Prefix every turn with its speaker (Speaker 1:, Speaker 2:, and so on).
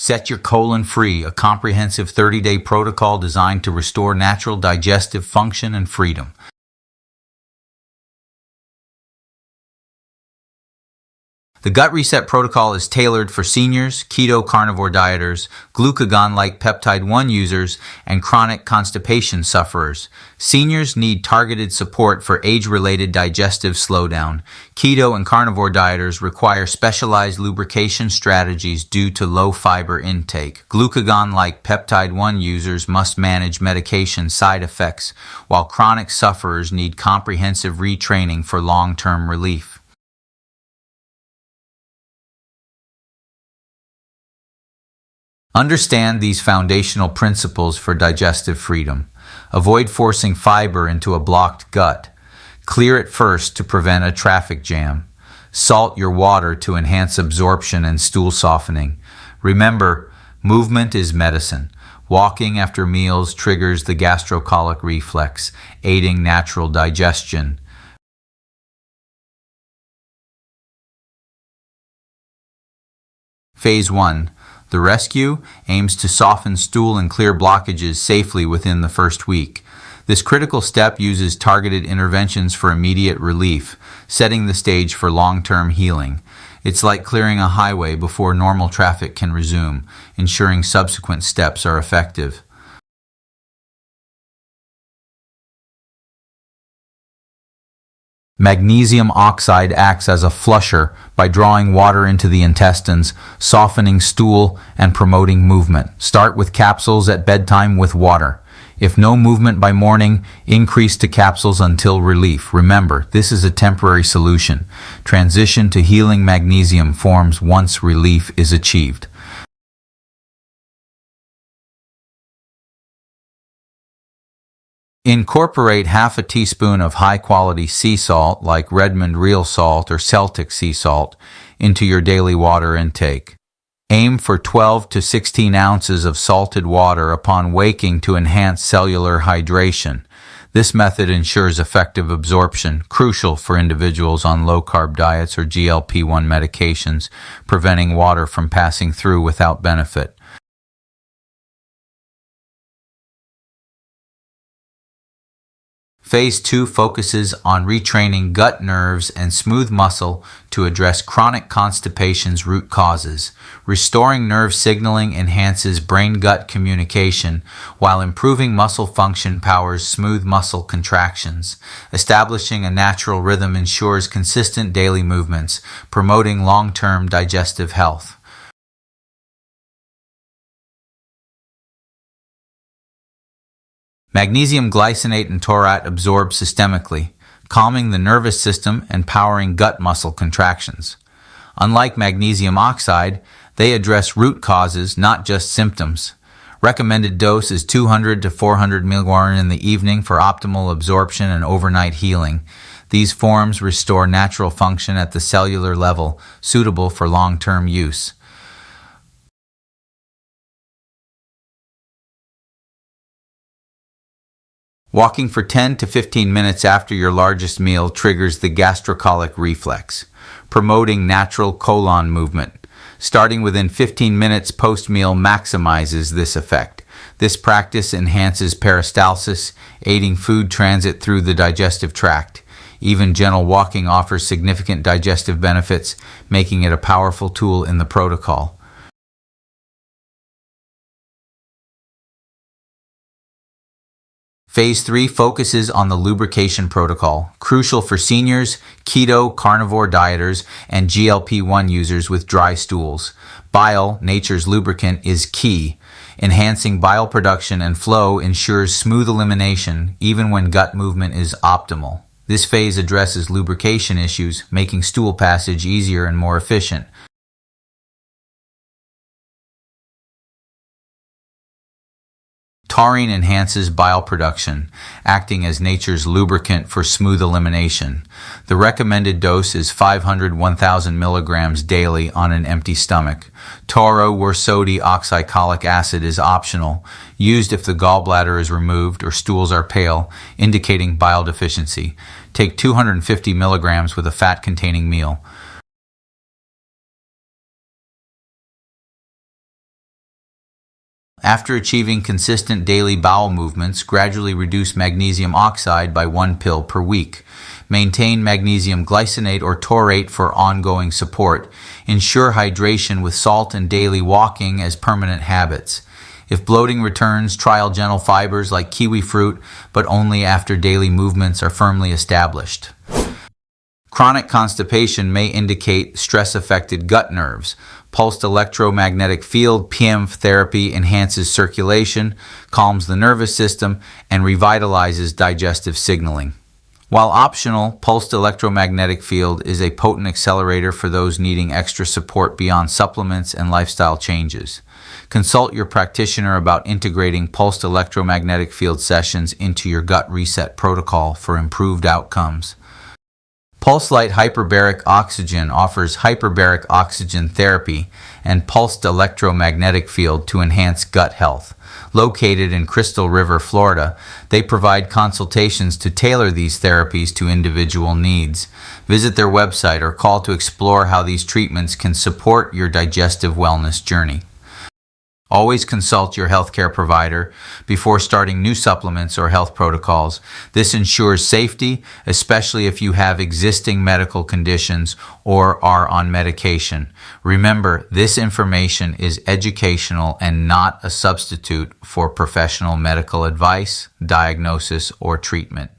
Speaker 1: Set Your Colon Free, a comprehensive 30-day protocol designed to restore natural digestive function and freedom. The Gut Reset Protocol is tailored for seniors, keto carnivore dieters, glucagon-like peptide-1 users, and chronic constipation sufferers. Seniors need targeted support for age-related digestive slowdown. Keto and carnivore dieters require specialized lubrication strategies due to low fiber intake. Glucagon-like peptide-1 users must manage medication side effects, while chronic sufferers need comprehensive retraining for long-term relief. Understand these foundational principles for digestive freedom. Avoid forcing fiber into a blocked gut. Clear it first to prevent a traffic jam. Salt your water to enhance absorption and stool softening. Remember, movement is medicine. Walking after meals triggers the gastrocolic reflex, aiding natural digestion. Phase 1. The rescue aims to soften stool and clear blockages safely within the first week. This critical step uses targeted interventions for immediate relief, setting the stage for long-term healing. It's like clearing a highway before normal traffic can resume, ensuring subsequent steps are effective. Magnesium oxide acts as a flusher by drawing water into the intestines, softening stool, and promoting movement. Start with capsules at bedtime with water. If no movement by morning, increase to capsules until relief. Remember, this is a temporary solution. Transition to healing magnesium forms once relief is achieved. Incorporate half a teaspoon of high-quality sea salt, like Redmond Real Salt or Celtic Sea Salt, into your daily water intake. Aim for 12 to 16 ounces of salted water upon waking to enhance cellular hydration. This method ensures effective absorption, crucial for individuals on low-carb diets or GLP-1 medications, preventing water from passing through without benefit. Phase 2 focuses on retraining gut nerves and smooth muscle to address chronic constipation's root causes. Restoring nerve signaling enhances brain-gut communication, while improving muscle function powers smooth muscle contractions. Establishing a natural rhythm ensures consistent daily movements, promoting long-term digestive health. Magnesium glycinate and taurate absorb systemically, calming the nervous system and powering gut muscle contractions. Unlike magnesium oxide, they address root causes, not just symptoms. Recommended dose is 200 to 400 mg in the evening for optimal absorption and overnight healing. These forms restore natural function at the cellular level, suitable for long-term use. Walking for 10 to 15 minutes after your largest meal triggers the gastrocolic reflex, promoting natural colon movement. Starting within 15 minutes post-meal maximizes this effect. This practice enhances peristalsis, aiding food transit through the digestive tract. Even gentle walking offers significant digestive benefits, making it a powerful tool in the protocol. Phase 3 focuses on the lubrication protocol, crucial for seniors, keto, carnivore dieters, and GLP-1 users with dry stools. Bile, nature's lubricant, is key. Enhancing bile production and flow ensures smooth elimination, even when gut movement is optimal. This phase addresses lubrication issues, making stool passage easier and more efficient. Taurine enhances bile production, acting as nature's lubricant for smooth elimination. The recommended dose is 500-1000 milligrams daily on an empty stomach. Tauroursodeoxycholic acid is optional, used if the gallbladder is removed or stools are pale, indicating bile deficiency. Take 250 milligrams with a fat-containing meal. After achieving consistent daily bowel movements, gradually reduce magnesium oxide by 1 pill per week. Maintain magnesium glycinate or taurate for ongoing support. Ensure hydration with salt and daily walking as permanent habits. If bloating returns, trial gentle fibers like kiwi fruit, but only after daily movements are firmly established. Chronic constipation may indicate stress-affected gut nerves. Pulsed electromagnetic field (PEMF) therapy enhances circulation, calms the nervous system, and revitalizes digestive signaling. While optional, pulsed electromagnetic field is a potent accelerator for those needing extra support beyond supplements and lifestyle changes. Consult your practitioner about integrating pulsed electromagnetic field sessions into your gut reset protocol for improved outcomes. Pulse Light Hyperbaric Oxygen offers hyperbaric oxygen therapy and pulsed electromagnetic field to enhance gut health. Located in Crystal River, Florida, they provide consultations to tailor these therapies to individual needs. Visit their website or call to explore how these treatments can support your digestive wellness journey. Always consult your healthcare provider before starting new supplements or health protocols. This ensures safety, especially if you have existing medical conditions or are on medication. Remember, this information is educational and not a substitute for professional medical advice, diagnosis, or treatment.